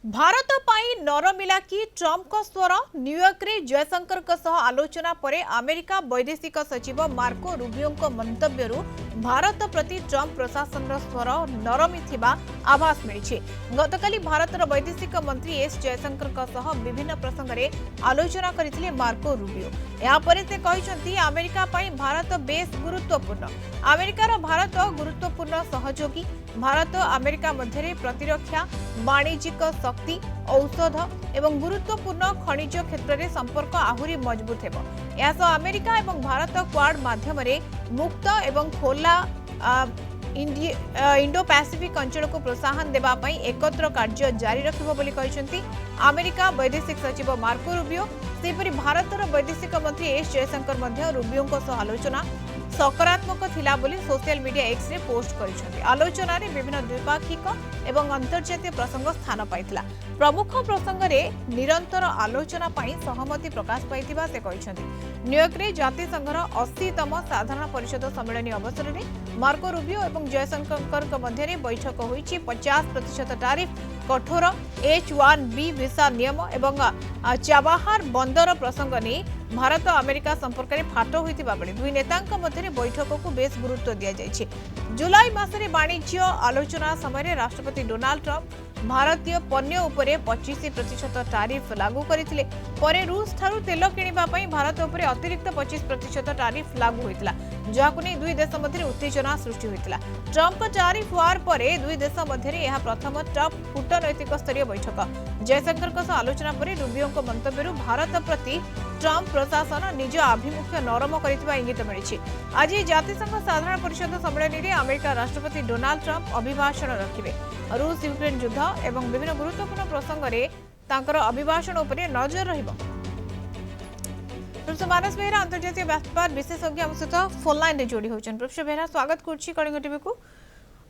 भारत पाई नरमिला कि ट्रम्प को स्वर न्यूयॉर्क रे जयशंकर को सह आलोचना परे अमेरिका वैदेशिक सचिव मार्को रूबियो मंतव्यरु भारत प्रति ट्रम्प प्रशासन स्वर नरमी थिबा आभास मिली। गतकाली भारत वैदेशिक मंत्री एस जयशंकर को सह विभिन्न प्रसंग में आलोचना करथिले मार्को रूबियो। यापरे से कहिसंती अमेरिका पाई भारत बेस गुरुत्वपूर्ण। अमेरिकार भारत गुरुत्वपूर्ण सहयोगी। भारत अमेरिका मध्य प्रतिरक्षा वाणिज्यिक शक्ति औषध एवं गुरुत्वपूर्ण खनिज क्षेत्र में संपर्क आहुरी मजबूत हेबो। यासह अमेरिका एवं भारत क्वाड माध्यम मुक्त एवं खोला इंडो पैसिफिक अंचल को प्रोत्साहन देबा पई एकत्र कार्य जारी रखिबो बोली कहिसंती अमेरिका वैदेशिक सचिव मार्को रूबियो। सेपरि भारतर वैदेशिक मंत्री एस जयशंकर मध्य रूबियो को सह आलोचना सकारात्मक थिला बोली सोशल मीडिया एक्स रे पोस्ट करिसंती। आलोचना रे विभिन्न द्विपाक्षिक एवं अंतर्जातीय प्रसंग स्थान पाइथिला। प्रमुख प्रसंग रे निरंतर आलोचना पाई सहमति प्रकाश पाइथिबा से कहिसंती। न्यूयॉर्क रे जातिसंघर 80तम साधारण परिषद सम्मेलन अवसर में मार्को रूबियो एवं जयशंकर मध्य बैठक होईछि। 50% टैरिफ कठोर H-1B वीसा नियम एवं चाबाहार बंदर प्रसंग ने भारत अमेरिका संपर्क में फाट होइतिबा बेले दुई नेतांक मध्य बैठक को बेस गुरुत्व दिया जायछि। जुलाई मासरे वाणिज्य आलोचना समय राष्ट्रपति डोनाल्ड ट्रम्प भारतीय पण्य उपरे 25% टैरिफ लागू करथिले। परे रूस थारु तेल किनिबा पई भारत उपरे अतिरिक्त 25% टैरिफ लागू होइतिला, जाहाकु नै दुई देश मध्य उत्तेजना सृष्टि होइतिला। ट्रम्प टैरिफ वार परे दुई देश मध्य यह प्रथम टॉप कूटनैतिक स्तरीय बैठक। जयशंकर को आलोचना पर रूबियो मंतव्य भारत प्रति ट्रम्प प्रशासन निज आभिमुख्य नरम करथिबा इंगित मिली। आज जातिसंघ साधारण परिषद सम्मेलन में अमेरिका राष्ट्रपति डोनाल्ड ट्रम्प अभिभाषण रखिबे। रूस यूक्रेन युद्ध एवं विभिन्न गुरुत्वपूर्ण प्रसंग में तांकर अभिभाषण उपरे नजर रहिबो। प्रोफेसर मानस बेहरा अंतर्जातीय व्यापार विशेषज्ञ हम सहित फोन लाइन रे जोड़ी होचन। प्रोफेसर बेहरा स्वागत करछि कलिंग टीवी को।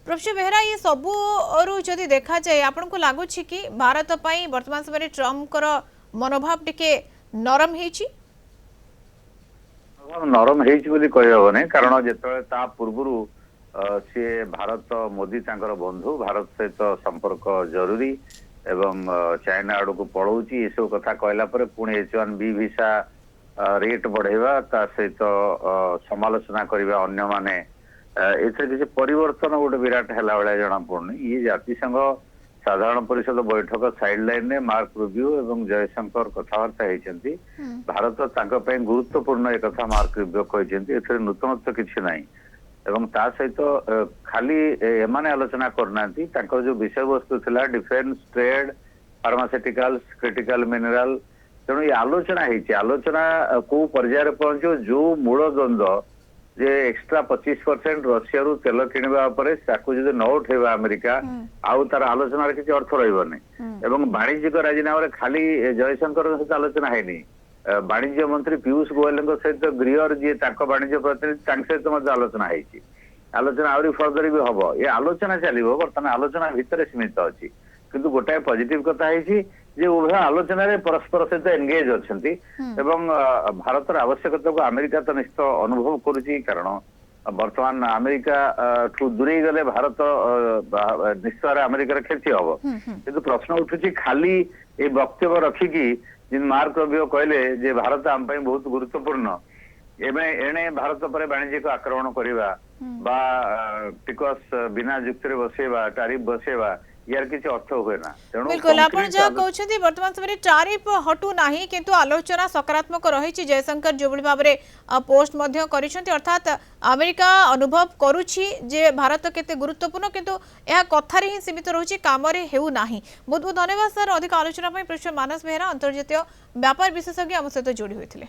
प्रोफेसर बेहरा ये सबु और जदि देखा जाए आपन को लागु छी कि भारत पई वर्तमान समय ट्रम्प कर मनोभाव टिके नरम हेछि। नरम हेछि बोली कहबो नै, कारण जेतले ता पूर्वरु से भारत मोदी तांकर बंधु भारत सहित संपर्क जरूरी एवं चाइना आड़ को पड़ौची ये सब कथा कहला पर पुणी H-1B वीसा रेट बढ़ेवा ता सहित समालोचना करबा अन्य माने एथे किसी परिवर्तन गोटे विराट हैला वाला जना पड़नी। ये जातिसंघ साधारण परिषद बैठक साइडलाइन ने मार्क रूबियो एवं जयशंकर कथबार्ता होती। भारत तांका पे गुरुत्वपूर्ण एक कथा मार्क रूबियो कहते एथे नूतनत्व किछि नाही एवं ता सहित खाली एमाने आलोचना करना जो विषय वस्तु थिला defence trade pharmaceuticals critical mineral तेणु ये आलोचना होती। आलोचना को पर्यायर पहुंचो जो मूल द्वंद्व जे एक्स्ट्रा 25% रशिया रु तेल किणवा जो न उठेगा अमेरिका आउ तार आलोचना किसी अर्थ रही एवं वाणिज्यिक राजीनामा खाली जयशंकर सहित आलोचना है वाणिज्य मंत्री पीयूष गोयल सहित गृहर जी वाणिज्य प्रतिनिधि सहित आलोचना है। आलोचना आहरी फर्दर भी हम ये आलोचना चलो बर्तमान आलोचना भितर सीमित अच्छी किंतु गोटाए पॉजिटिव कथा है उभय आलोचना रे परस्पर सहित एंगेज अच्छी एवं भारतर आवश्यकता को अमेरिका तो निश्चित अनुभव करुच्ची कारण वर्तमान अमेरिका ठू दूरे गले भारत निश्चय अमेरिकार क्षति हम किंतु प्रश्न उठुची खाली ये वक्तव्य रखिकी जिन मार्क रूबियो कहले जे भारत आम बहुत गुरुत्वपूर्ण एणे भारत पर वाणिज्यिक आक्रमण करवा बा टिकस बिना जुक्ति बसेवा टैरिफ बसेवा यार किसी अर्थ हुए ना। बिल्कुल आपण जा कहउछथि वर्तमान समय टैरिफ हटू नाही किंतु आलोचना सकारात्मक रहिछि। जयशंकर जो भाव में पोस्ट मध्य करिसंति अर्थात अमेरिका अनुभव करुछि जे भारत केते गुरुत्वपूर्ण किंतु यह कथारे ही सीमित रहुछि काम रे हेउ नाही। बहुत बहुत धन्यवाद सर अधिक आलोचना पई प्रोफेसर मानस बेहरा अंतर्जातीय व्यापार विशेषज्ञ हम सहित जोड़ी होइथिले।